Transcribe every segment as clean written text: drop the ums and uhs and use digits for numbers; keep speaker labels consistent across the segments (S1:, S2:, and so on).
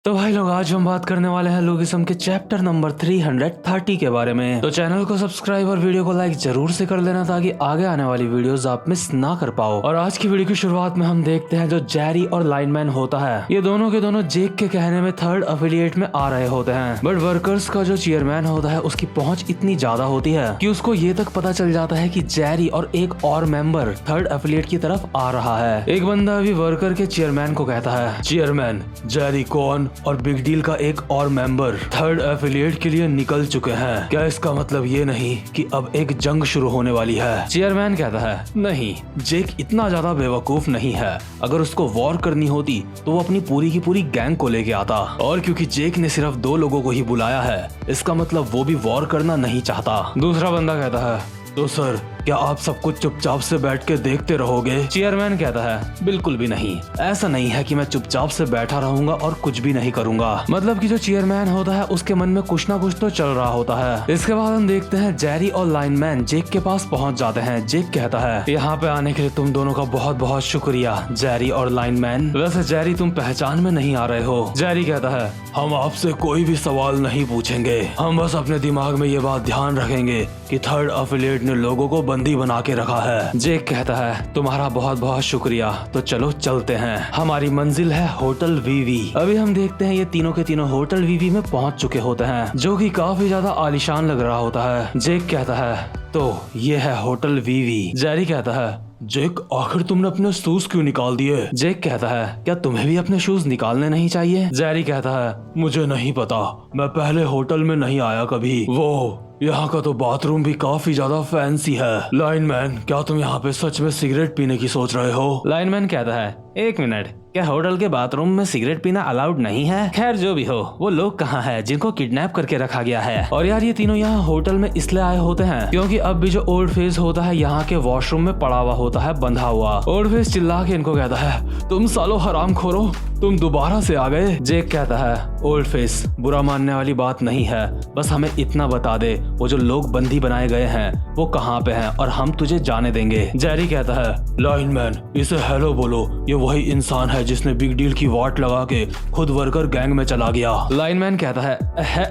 S1: तो भाई लोग आज हम बात करने वाले हैं लोगिज्म के चैप्टर नंबर 330 के बारे में। तो चैनल को सब्सक्राइब और वीडियो को लाइक जरूर से कर लेना ताकि आगे आने वाली वीडियोस आप मिस ना कर पाओ। और आज की वीडियो की शुरुआत में हम देखते हैं जो जेरी और लाइनमैन होता है, ये दोनों के दोनों जेक के कहने में थर्ड एफिलिएट में आ रहे होते हैं। बट वर्कर्स का जो चेयरमैन होता है उसकी पहुंच इतनी ज्यादा होती है कि उसको ये तक पता चल जाता है कि जेरी और एक और मेंबर थर्ड एफिलिएट की तरफ आ रहा है। एक बंदा अभी वर्कर के चेयरमैन को कहता है, चेयरमैन जेरी कौन और बिग डील का एक और मेंबर थर्ड एफिलिएट के लिए निकल चुके हैं। क्या इसका मतलब ये नहीं कि अब एक जंग शुरू होने वाली है? चेयरमैन कहता है, नहीं, जेक इतना ज्यादा बेवकूफ नहीं है। अगर उसको वॉर करनी होती तो वो अपनी पूरी की पूरी गैंग को लेके आता, और क्योंकि जेक ने सिर्फ 2 लोगों को ही बुलाया है इसका मतलब वो भी वॉर करना नहीं चाहता। दूसरा बंदा कहता है, तो सर क्या आप सब कुछ चुपचाप से बैठ के देखते रहोगे? चेयरमैन कहता है, बिल्कुल भी नहीं। ऐसा नहीं है कि मैं चुपचाप से बैठा रहूंगा और कुछ भी नहीं करूंगा। मतलब कि जो चेयरमैन होता है उसके मन में कुछ ना कुछ तो चल रहा होता है। इसके बाद हम देखते हैं जेरी और लाइनमैन जेक के पास पहुंच जाते हैं। जेक कहता है, यहाँ पे आने के लिए तुम दोनों का बहुत बहुत शुक्रिया जेरी और लाइनमैन। वैसे जेरी तुम पहचान में नहीं आ रहे हो। जेरी कहता है, हम आपसे कोई भी सवाल नहीं पूछेंगे, हम बस अपने दिमाग में ये बात ध्यान रखेंगे कि थर्ड एफिलिएट ने लोगों को बंदी बना के रखा है। जेक कहता है, तुम्हारा बहुत बहुत शुक्रिया, तो चलो चलते हैं। हमारी मंजिल है होटल वीवी। अभी हम देखते हैं ये तीनों के तीनों होटल वीवी में पहुंच चुके होते हैं, जो कि काफी ज्यादा आलीशान लग रहा होता है। जेक कहता है, तो ये है होटल वीवी। जेरी कहता है, जेक आखिर तुमने अपने शूज क्यों निकाल दिए? जेक कहता है, क्या तुम्हें भी अपने शूज निकालने नहीं चाहिए? जेरी कहता है, मुझे नहीं पता, मैं पहले होटल में नहीं आया कभी। वो यहाँ का तो बाथरूम भी काफी ज्यादा फैंसी है। लाइनमैन, क्या तुम यहाँ पे सच में सिगरेट पीने की सोच रहे हो? लाइनमैन कहता है, एक मिनट, क्या होटल के बाथरूम में सिगरेट पीना अलाउड नहीं है? खैर जो भी हो, वो लोग कहाँ हैं जिनको किडनैप करके रखा गया है? और यार ये तीनों यहाँ होटल में इसलिए आए होते हैं क्योंकि अब भी जो ओल्ड फेस होता है यहाँ के वॉशरूम में पड़ा हुआ होता है, बंधा हुआ। ओल्ड फेस चिल्ला के इनको कहता है, तुम सालो हराम खोरो, तुम दोबारा से आ गए। जेक कहता है, ओल्ड फेस, बुरा मानने वाली बात नहीं है, बस हमें इतना बता दे वो जो लोग बंदी बनाए गए हैं वो कहाँ पे हैं और हम तुझे जाने देंगे। जेरी कहता है, लाइनमैन इसे हेलो बोलो, ये वही इंसान है जिसने बिग डील की वाट लगा के खुद वर्कर गैंग में चला गया। लाइनमैन कहता है,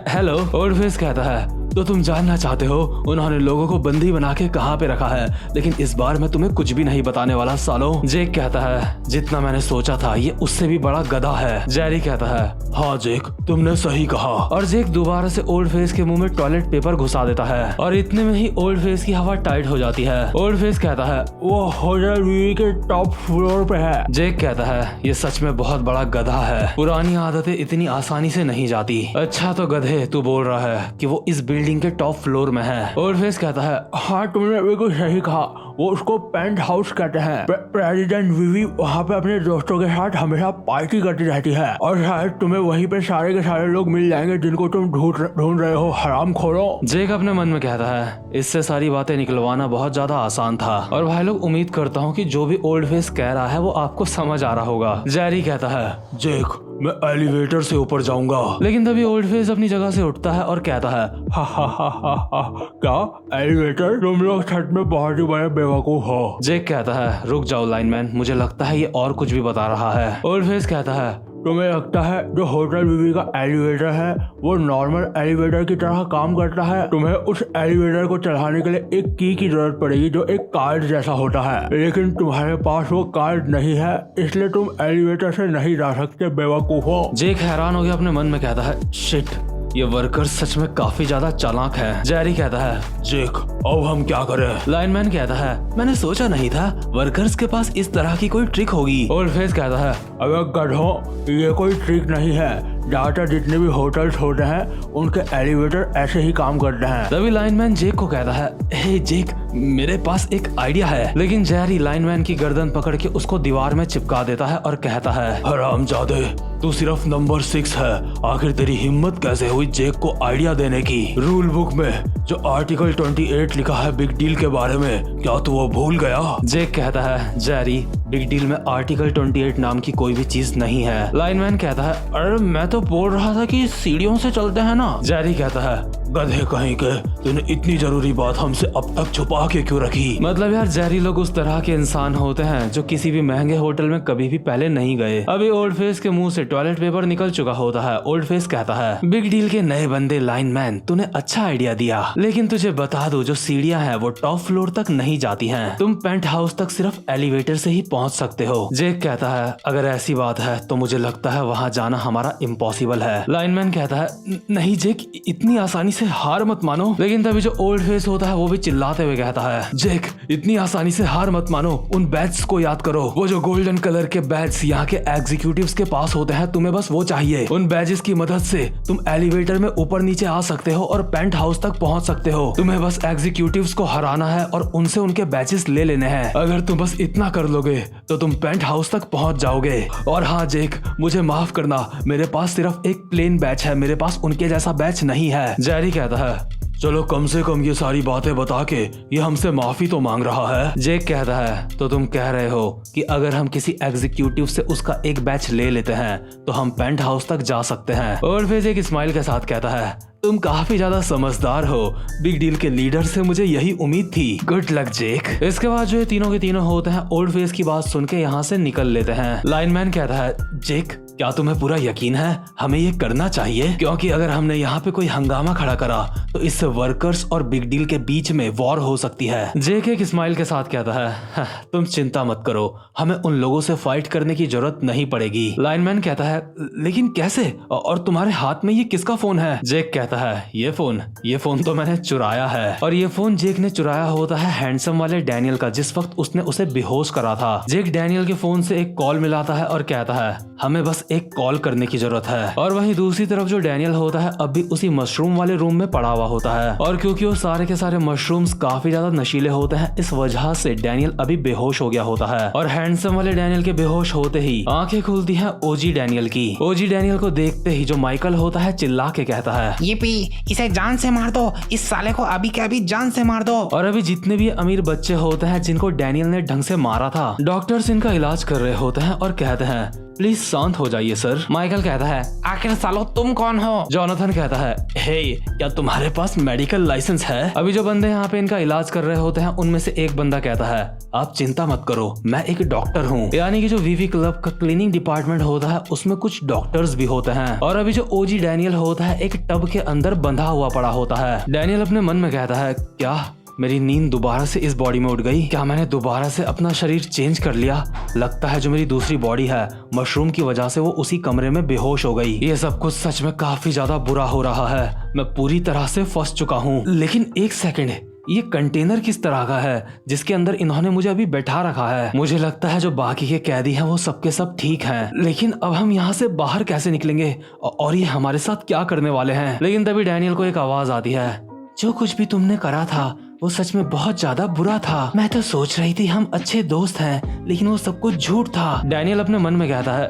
S1: हेलो। ओल्ड फेस कहता है, तो तुम जानना चाहते हो उन्होंने लोगों को बंदी बना के कहाँ पे रखा है, लेकिन इस बार मैं तुम्हें कुछ भी नहीं बताने वाला सालो। जेक कहता है, जितना मैंने सोचा था ये उससे भी बड़ा गधा है। जेरी कहता है, हाँ जेक, तुमने सही कहा। और जेक दोबारा से ओल्ड फेस के मुंह में टॉयलेट पेपर घुसा देता है और इतने में ही ओल्ड फेस की हवा टाइट हो जाती है। ओल्ड फेस कहता है, वो होटल वीवी के टॉप फ्लोर पे है। जेक कहता है, ये सच में बहुत बड़ा गधा है, पुरानी आदतें इतनी आसानी से नहीं जाती। अच्छा तो गधे, तू बोल रहा है कि वो इस बिल्डिंग के टॉप फ्लोर में है? ओल्ड फेस कहता है, हाँ तुमने बिल्कुल सही कहा, वो उसको पेंट हाउस कहते हैं। प्रेसिडेंट वीवी वहाँ पे अपने दोस्तों के साथ हमेशा पार्टी करती रहती है और शायद तुम्हें वहीं पे सारे के सारे लोग मिल जाएंगे जिनको तुम ढूंढ रहे हो, हराम खोरो। जेक अपने मन में कहता है, इससे सारी बातें निकलवाना बहुत ज्यादा आसान था। और भाई लोग, उम्मीद करता हूँ कि जो भी ओल्ड फेस कह रहा है वो आपको समझ आ रहा होगा। जेरी कहता है, जेक मैं एलिवेटर से ऊपर जाऊंगा। लेकिन तभी ओल्ड फेस अपनी जगह से उठता है और कहता है, हा हा हा हा हा, क्या एलिवेटर? तुम लोग छत में बहुत ही बड़े बेवकूफ हो। जेक कहता है, रुक जाओ लाइनमैन, मुझे लगता है ये और कुछ भी बता रहा है। ओल्ड फेस कहता है, तुम्हें लगता है जो होटल वीवी का एलिवेटर है वो नॉर्मल एलिवेटर की तरह काम करता है? तुम्हें उस एलिवेटर को चलाने के लिए एक की जरूरत पड़ेगी जो एक कार्ड जैसा होता है, लेकिन तुम्हारे पास वो कार्ड नहीं है, इसलिए तुम एलिवेटर से नहीं जा सकते, बेवकूफो। जेक हैरान हो गया, अपने मन में कहता है, शिट, ये वर्कर सच में काफी ज्यादा चालाक है। जेरी कहता है, जेक अब हम क्या करें? लाइनमैन कहता है, मैंने सोचा नहीं था वर्कर्स के पास इस तरह की कोई ट्रिक होगी। ओल्ड फेस कहता है, अबे गधो, ये कोई ट्रिक नहीं है, ज्यादातर जितने भी होटल्स होते हैं उनके एलिवेटर ऐसे ही काम करते हैं। तभी लाइनमैन जेक को कहता है, हे जेक, मेरे पास एक आइडिया है। लेकिन जेरी लाइनमैन की गर्दन पकड़ के उसको दीवार में चिपका देता है और कहता है, हरामजादे, तू सिर्फ नंबर 6 है, आखिर तेरी हिम्मत कैसे हुई जेक को आइडिया देने की? रूल बुक में जो आर्टिकल 28 लिखा है बिग डील के बारे में, क्या तू वो भूल गया? जेक कहता है, जेरी, बिग डील में आर्टिकल 28 नाम की कोई भी चीज नहीं है। लाइनमैन कहता है, अरे मैं तो बोल रहा था कि सीढ़ियों से चलते हैं ना। जेरी कहता है, गधे कहीं के, तूने इतनी जरूरी बात हमसे अब तक छुपा के क्यों रखी? मतलब यार जेरी लोग उस तरह के इंसान होते हैं जो किसी भी महंगे होटल में कभी भी पहले नहीं गए। अभी ओल्ड फेस के मुंह से टॉयलेट पेपर निकल चुका होता है। ओल्ड फेस कहता है, बिग डील के नए बंदे लाइनमैन, तूने अच्छा आइडिया दिया, लेकिन तुझे बता दो जो सीढ़ियां हैं वो टॉप फ्लोर तक नहीं जाती हैं। तुम पेंट हाउस तक सिर्फ एलिवेटर से ही पहुंच सकते हो। जेक कहता है, अगर ऐसी बात है तो मुझे लगता है वहाँ जाना हमारा इम्पॉसिबल है। लाइनमैन कहता है, नहीं जेक, इतनी आसानी से हार मत मानो। लेकिन तभी जो ओल्ड फेस होता है वो भी चिल्लाते हुए कहता है, जेक इतनी आसानी से हार मत मानो, उन बैड्स को याद करो, वो जो गोल्डन कलर के बैड्स यहाँ के एग्जीक्यूटिव्स के पास होते हैं, तुम्हें बस वो चाहिए। उन बैजेस की मदद से तुम एलिवेटर में ऊपर नीचे आ सकते हो और पेंट हाउस तक पहुंच सकते हो। तुम्हें बस एग्जीक्यूटिव्स को हराना है और उनसे उनके बैजेस ले लेने हैं। अगर तुम बस इतना कर लोगे तो तुम पेंट हाउस तक पहुंच जाओगे। और हाँ जेक, मुझे माफ करना, मेरे पास सिर्फ एक प्लेन बैच है, मेरे पास उनके जैसा बैच नहीं है। जेरी कहता है, चलो कम से कम ये सारी बातें बता के ये हमसे माफी तो मांग रहा है। जेक कहता है, तो तुम कह रहे हो कि अगर हम किसी एग्जीक्यूटिव से उसका एक बैच ले लेते हैं तो हम पेंट हाउस तक जा सकते हैं। और फिर एक स्माइल के साथ कहता है, तुम काफी ज्यादा समझदार हो, बिग डील के लीडर से मुझे यही उम्मीद थी। गुड लक जेक। इसके बाद जो ये तीनों के तीनों होते हैं ओल्ड फेस की बात सुन के यहाँ से निकल लेते हैं। लाइनमैन कहता है, जेक क्या तुम्हें पूरा यकीन है हमें ये करना चाहिए? क्योंकि अगर हमने यहाँ पे कोई हंगामा खड़ा करा तो इससे वर्कर्स और बिग डील के बीच में वॉर हो सकती है। जेक एक स्माइल के साथ कहता है, तुम चिंता मत करो, हमें उन लोगों से फाइट करने की जरूरत नहीं पड़ेगी। लाइनमैन कहता है, लेकिन कैसे, और तुम्हारे हाथ में ये किसका फोन है? जेक कहता है, ये फोन तो मैंने चुराया है। और ये फोन जेक ने चुराया होता है हैंडसम वाले डैनियल का, जिस वक्त उसने उसे बेहोश करा था। जेक डैनियल के फोन से एक कॉल मिलाता है और कहता है, हमें बस एक कॉल करने की जरूरत है। और वहीं दूसरी तरफ जो डैनियल होता है अब भी उसी मशरूम वाले रूम में पड़ा हुआ होता है। और क्योंकि वो सारे के सारे मशरूम्स काफी ज्यादा नशीले होते हैं, इस वजह से डैनियल अभी बेहोश हो गया होता है। और हैंडसम वाले डैनियल के बेहोश होते ही आंखें खुलती हैं ओजी डैनियल की। ओजी डैनियल को देखते ही जो माइकल होता है चिल्ला के कहता है,
S2: ये पी, इसे जान से मार दो, इस साले को अभी के अभी जान से मार दो।
S1: और अभी जितने भी अमीर बच्चे होते हैं जिनको डैनियल ने ढंग से मारा था, डॉक्टर्स इनका इलाज कर रहे होते हैं और कहते हैं, प्लीज शांत हो जाइए सर। माइकल कहता है,
S2: आखिर सालो तुम कौन हो?
S1: जोनाथन कहता है, हे क्या तुम्हारे पास मेडिकल लाइसेंस है? अभी जो बंदे यहाँ पे इनका इलाज कर रहे होते हैं उनमें से एक बंदा कहता है, आप चिंता मत करो, मैं एक डॉक्टर हूँ। यानी कि जो वीवी क्लब का क्लीनिंग डिपार्टमेंट होता है उसमें कुछ डॉक्टर्स भी होते हैं। और अभी जो ओजी डैनियल होता है एक टब के अंदर बंधा हुआ पड़ा होता है। डैनियल अपने मन में कहता है, क्या मेरी नींद दोबारा से इस बॉडी में उठ गई? क्या मैंने दोबारा से अपना शरीर चेंज कर लिया? लगता है जो मेरी दूसरी बॉडी है मशरूम की वजह से वो उसी कमरे में बेहोश हो गई। ये सब कुछ सच में काफी ज्यादा बुरा हो रहा है, मैं पूरी तरह से फंस चुका हूँ। लेकिन एक सेकंड, ये कंटेनर किस तरह का है जिसके अंदर इन्होंने मुझे अभी बैठा रखा है? मुझे लगता है जो बाकी के कैदी हैं वो सबके सब ठीक हैं, लेकिन अब हम यहाँ से बाहर कैसे निकलेंगे और ये हमारे साथ क्या करने वाले हैं? लेकिन तभी डैनियल को एक आवाज आती है, जो कुछ भी तुमने करा था वो सच में बहुत ज्यादा बुरा था। मैं तो सोच रही थी हम अच्छे दोस्त हैं, लेकिन वो सब कुछ झूठ था। डैनियल अपने मन में कहता है,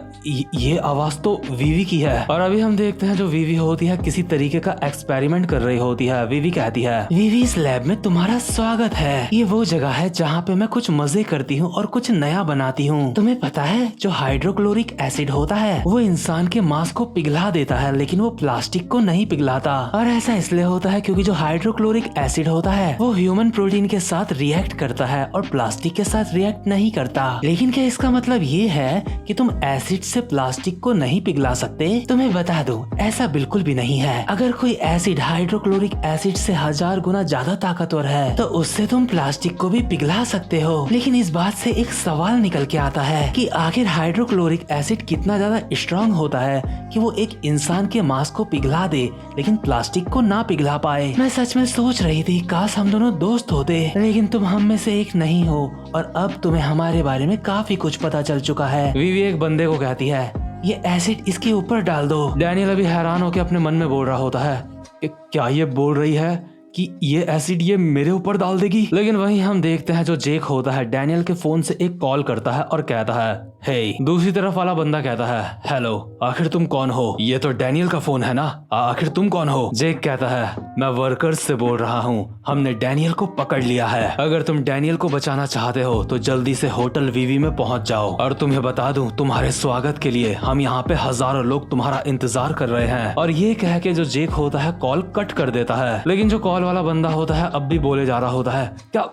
S1: ये आवाज तो वीवी की है। और अभी हम देखते हैं जो वीवी होती है किसी तरीके का एक्सपेरिमेंट कर रही होती है। वीवी कहती है, वीवी इस लैब में तुम्हारा स्वागत है। ये वो जगह है जहाँ पे मैं कुछ मजे करती हूँ और कुछ नया बनाती हूँ। तुम्हें पता है जो हाइड्रोक्लोरिक एसिड होता है वो इंसान के मांस को पिघला देता है, लेकिन वो प्लास्टिक को नहीं पिघलाता। और ऐसा इसलिए होता है क्योंकि जो हाइड्रोक्लोरिक एसिड होता है वो ह्यूमन प्रोटीन के साथ रिएक्ट करता है और प्लास्टिक के साथ रिएक्ट नहीं करता। लेकिन क्या इसका मतलब ये है कि तुम एसिड से प्लास्टिक को नहीं पिघला सकते? तुम्हें बता दूं, ऐसा बिल्कुल भी नहीं है। अगर कोई एसिड हाइड्रोक्लोरिक एसिड से 1000 गुना ज्यादा ताकतवर है तो उससे तुम प्लास्टिक को भी पिघला सकते हो। लेकिन इस बात से एक सवाल निकल के आता है कि आखिर हाइड्रोक्लोरिक एसिड कितना ज्यादा स्ट्रॉन्ग होता है कि वो एक इंसान के मांस को पिघला दे लेकिन प्लास्टिक को ना पिघला पाए। मैं सच में सोच रही थी काश हम दोनों दोस्त होते, लेकिन तुम हम में से एक नहीं हो और अब तुम्हें हमारे बारे में काफी कुछ पता चल चुका है। वीवी एक बंदे को कहती है, ये एसिड इसके ऊपर डाल दो। डैनियल अभी हैरान होकर अपने मन में बोल रहा होता है कि क्या ये बोल रही है कि ये एसिड ये मेरे ऊपर डाल देगी? लेकिन वहीं हम देखते हैं जो जेक होता है डैनियल के फोन से एक कॉल करता है और कहता है, हे। दूसरी तरफ वाला बंदा कहता है हेलो, आखिर तुम कौन हो? ये तो डैनियल का फोन है ना, आखिर तुम कौन हो? जेक कहता है मैं वर्कर्स से बोल रहा हूँ, हमने डैनियल को पकड़ लिया है। अगर तुम डैनियल को बचाना चाहते हो तो जल्दी से होटल वीवी में पहुंच जाओ। और तुम्हें बता दूं, तुम्हारे स्वागत के लिए हम यहाँ पे हजारों लोग तुम्हारा इंतजार कर रहे हैं। और ये कह के जो जेक होता है कॉल कट कर देता है, लेकिन जो कॉल वाला बंदा होता है अब भी बोले जा रहा होता है क्या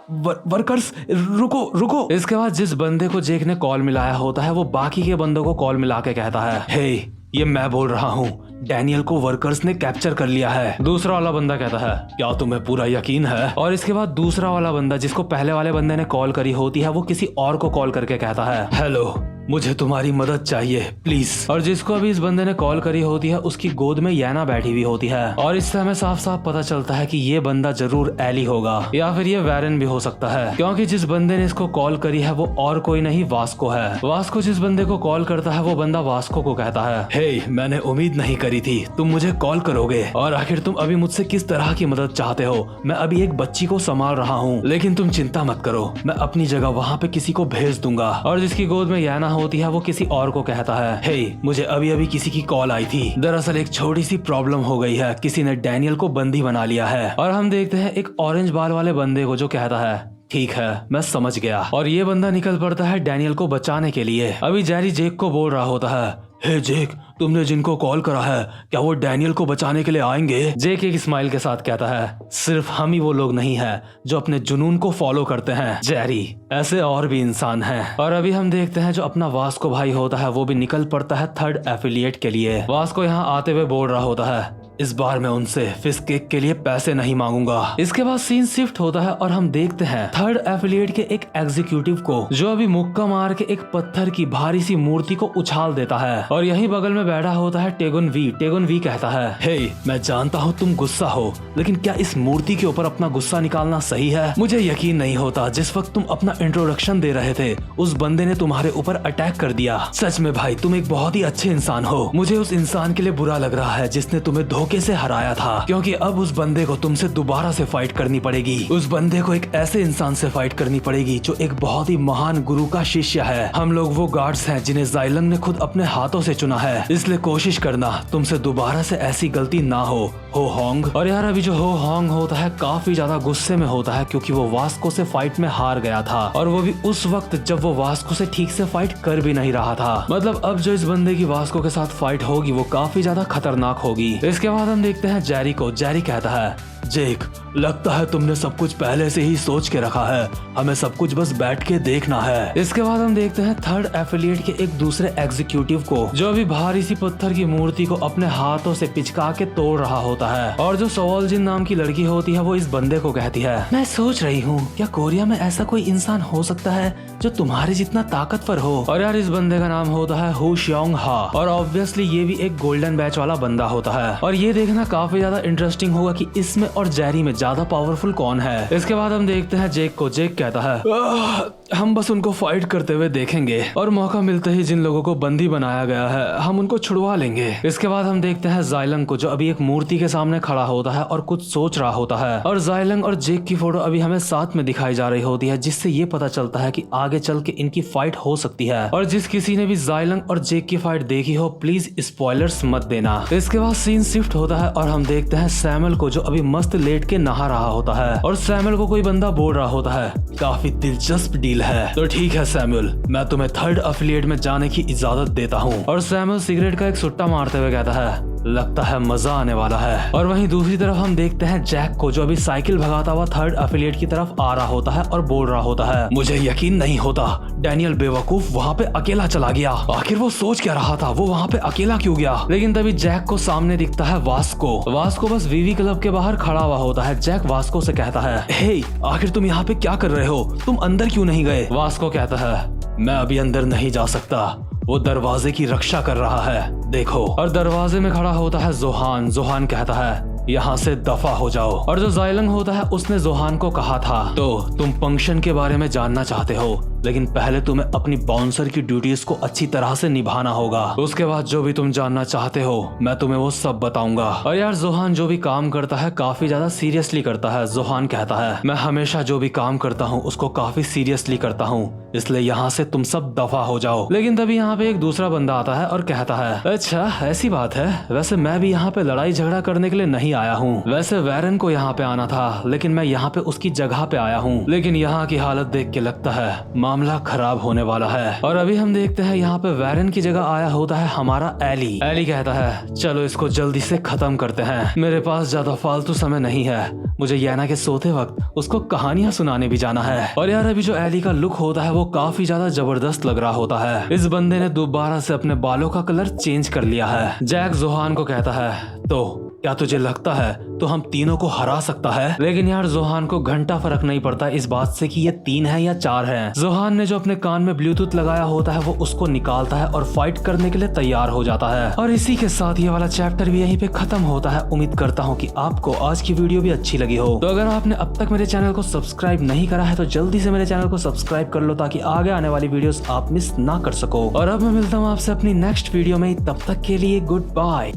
S1: वर्कर्स रुको रुको। इसके बाद जिस बंदे को जेक ने कॉल मिलाया होता है वो बाकी के बंदों को कॉल मिला के कहता है हे, ये मैं बोल रहा हूँ, डैनियल को वर्कर्स ने कैप्चर कर लिया है। दूसरा वाला बंदा कहता है क्या तुम्हें पूरा यकीन है? और इसके बाद दूसरा वाला बंदा जिसको पहले वाले बंदे ने कॉल करी होती है वो किसी और को कॉल करके कहता है हेलो, मुझे तुम्हारी मदद चाहिए प्लीज। और जिसको अभी इस बंदे ने कॉल करी होती है उसकी गोद में याना बैठी हुई होती है। और इससे हमें साफ साफ पता चलता है कि ये बंदा जरूर एली होगा या फिर ये वैरन भी हो सकता है, क्योंकि जिस बंदे ने इसको कॉल करी है वो और कोई नहीं वास्को है। वास्को जिस बंदे को कॉल करता है वो बंदा वास्को को कहता है हे, मैंने उम्मीद नहीं करी थी तुम मुझे कॉल करोगे। और आखिर तुम अभी मुझसे किस तरह की मदद चाहते हो? मैं अभी एक बच्ची को संभाल रहा हूँ, लेकिन तुम चिंता मत करो, मैं अपनी जगह वहाँ पे किसी को भेज दूंगा। और जिसकी गोद में याना होती है वो किसी और को कहता है हे, मुझे अभी अभी किसी की कॉल आई थी, दरअसल एक छोटी सी प्रॉब्लम हो गई है, किसी ने डैनियल को बंदी बना लिया है। और हम देखते हैं एक ऑरेंज बाल वाले बंदे को जो कहता है ठीक है मैं समझ गया। और ये बंदा निकल पड़ता है डैनियल को बचाने के लिए। अभी जेरी जेक को बोल रहा होता है हे जेक, तुमने जिनको कॉल करा है क्या वो डैनियल को बचाने के लिए आएंगे? जेक एक स्माइल के साथ कहता है सिर्फ हम ही वो लोग नहीं है जो अपने जुनून को फॉलो करते हैं जेरी, ऐसे और भी इंसान हैं। और अभी हम देखते हैं जो अपना वास्को भाई होता है वो भी निकल पड़ता है थर्ड एफिलिएट के लिए। वास्को यहाँ आते हुए बोल रहा होता है इस बार मैं उनसे फिश केक के लिए पैसे नहीं मांगूंगा। इसके बाद सीन शिफ्ट होता है और हम देखते हैं थर्ड एफिलिएट के एक एग्जीक्यूटिव को जो अभी मुक्का मार के एक पत्थर की भारी सी मूर्ति को उछाल देता है। और यही बगल में बैठा होता है टेगुन वी कहता है हे, मैं जानता हूँ तुम गुस्सा हो, लेकिन क्या इस मूर्ति के ऊपर अपना गुस्सा निकालना सही है? मुझे यकीन नहीं होता जिस वक्त तुम अपना इंट्रोडक्शन दे रहे थे उस बंदे ने तुम्हारे ऊपर अटैक कर दिया। सच में भाई तुम एक बहुत ही अच्छे इंसान हो। मुझे उस इंसान के लिए बुरा लग रहा है जिसने तुम्हें धोखे से हराया था, क्योंकि अब उस बंदे को तुमसे दोबारा से फाइट करनी पड़ेगी। उस बंदे को एक ऐसे इंसान से फाइट करनी पड़ेगी जो एक बहुत ही महान गुरु का शिष्य है। हम लोग वो गार्ड्स हैं जिन्हें जाइलंग ने खुद अपने हाथों से चुना है, इसलिए कोशिश करना तुमसे दोबारा से ऐसी गलती ना हो होंग। और यार अभी जो होंग होता है काफी ज्यादा गुस्से में होता है क्योंकि वो वास्को से फाइट में हार गया था, और वो भी उस वक्त जब वो वास्को से ठीक से फाइट कर भी नहीं रहा था। मतलब अब जो इस बंदे की वास्को के साथ फाइट होगी वो काफी ज्यादा खतरनाक होगी। इसके बाद हम देखते हैं जेरी को। जेरी कहता है जेक, लगता है तुमने सब कुछ पहले से ही सोच के रखा है, हमें सब कुछ बस बैठ के देखना है। इसके बाद हम देखते हैं थर्ड एफिलिएट के एक दूसरे एग्जीक्यूटिव को जो अभी भारी सी पत्थर की मूर्ति को अपने हाथों से पिचका के तोड़ रहा होता है। और जो सवालजिन नाम की लड़की होती है वो इस बंदे को कहती है मैं सोच रही हूँ क्या कोरिया में ऐसा कोई इंसान हो सकता है जो तुम्हारे जितना ताकतवर हो। और यार इस बंदे का नाम होता है हु श्योंग हा, और ऑब्वियसली ये भी एक गोल्डन बैच वाला बंदा होता है। और ये देखना काफी ज्यादा इंटरेस्टिंग होगा कि इसमें और जेरी में ज्यादा पावरफुल कौन है। इसके बाद हम देखते हैं जेक को। जेक कहता है हम बस उनको फाइट करते हुए देखेंगे और मौका मिलते ही जिन लोगों को बंदी बनाया गया है हम उनको छुड़वा लेंगे। इसके बाद हम देखते हैं जाइलंग को जो अभी एक मूर्ति के सामने खड़ा होता है और कुछ सोच रहा होता है। और जाइलंग और जेक की फोटो अभी हमें साथ में दिखाई जा रही होती है, जिससे ये पता चलता है कि आगे चल के इनकी फाइट हो सकती है। और जिस किसी ने भी जाइलंग और जेक की फाइट देखी हो प्लीज स्पॉयलर्स मत देना। इसके बाद सीन शिफ्ट होता है और हम देखते हैं सैमुअल को जो अभी मस्त लेट के नहा रहा होता है। और सैमुअल को कोई बंदा बोल रहा होता है काफी दिलचस्प डील है, तो ठीक है सैमुअल, मैं तुम्हें थर्ड एफिलिएट में जाने की इजाजत देता हूँ। और सैमुअल सिगरेट का एक सुट्टा मारते हुए कहता है लगता है मजा आने वाला है। और वहीं दूसरी तरफ हम देखते हैं जैक को जो अभी साइकिल भगाता हुआ थर्ड एफिलिएट की तरफ आ रहा होता है और बोल रहा होता है मुझे यकीन नहीं होता डैनियल बेवकूफ वहाँ पे अकेला चला गया, आखिर वो सोच क्या रहा था, वो वहाँ पे अकेला क्यों गया। लेकिन तभी जैक को सामने दिखता है वास्को। वास्को बस वीवी क्लब के बाहर खड़ा हुआ होता है। जैक वास्को से कहता है हे, आखिर तुम यहाँ पे क्या कर रहे हो, तुम अंदर क्यों नहीं गए। वास्को कहता है मैं अभी अंदर नहीं जा सकता, वो दरवाजे की रक्षा कर रहा है, देखो। और दरवाजे में खड़ा होता है जोहान। जोहान कहता है यहाँ से दफा हो जाओ। और जो जाइलंग होता है उसने जोहान को कहा था तो तुम पंक्शन के बारे में जानना चाहते हो, लेकिन पहले तुम्हें अपनी बाउंसर की ड्यूटीज को अच्छी तरह से निभाना होगा। उसके बाद जो भी तुम जानना चाहते हो मैं तुम्हें वो सब बताऊंगा। और यार जोहान जो भी काम करता है काफी ज्यादा सीरियसली करता है। जोहान कहता है मैं हमेशा जो भी काम करता हूँ उसको काफी सीरियसली करता हूँ, इसलिए यहाँ से तुम सब दफा हो जाओ। लेकिन तभी यहाँ पे एक दूसरा बंदा आता है और कहता है अच्छा ऐसी बात है, वैसे मैं भी यहाँ पे लड़ाई झगड़ा करने के लिए नहीं आया हूँ। वैसे वैरन को यहाँ पे आना था लेकिन मैं यहाँ पे उसकी जगह पे आया हूँ। लेकिन यहाँ की हालत देख के लगता है मामला खराब होने वाला है। और अभी हम देखते हैं यहाँ पे वैरन की जगह आया होता है हमारा एली। एली कहता है चलो इसको जल्दी से खत्म करते हैं, मेरे पास ज्यादा फालतू समय नहीं है, मुझे याना के सोते वक्त उसको कहानियां सुनाने भी जाना है। और यार अभी जो एली का लुक होता है वो काफी ज्यादा जबरदस्त लग रहा होता है। इस बंदे ने दोबारा से अपने बालों का कलर चेंज कर लिया है। जैक जोहान को कहता है तो क्या तुझे लगता है तो हम तीनों को हरा सकता है? लेकिन यार जोहान को घंटा फर्क नहीं पड़ता इस बात से कि ये 3 है या 4 है। जोहान ने जो अपने कान में ब्लूटूथ लगाया होता है वो उसको निकालता है और फाइट करने के लिए तैयार हो जाता है। और इसी के साथ ये वाला चैप्टर भी यहीं पे खत्म होता है। उम्मीद करता हूँ कि आपको आज की वीडियो भी अच्छी लगी हो। तो अगर आपने अब तक मेरे चैनल को सब्सक्राइब नहीं करा है तो जल्दी से मेरे चैनल को सब्सक्राइब कर लो ताकि आगे आने वाली वीडियोस आप मिस ना कर सको। और अब मैं मिलता हूँ आपसे अपनी नेक्स्ट वीडियो में, तब तक के लिए गुड बाय।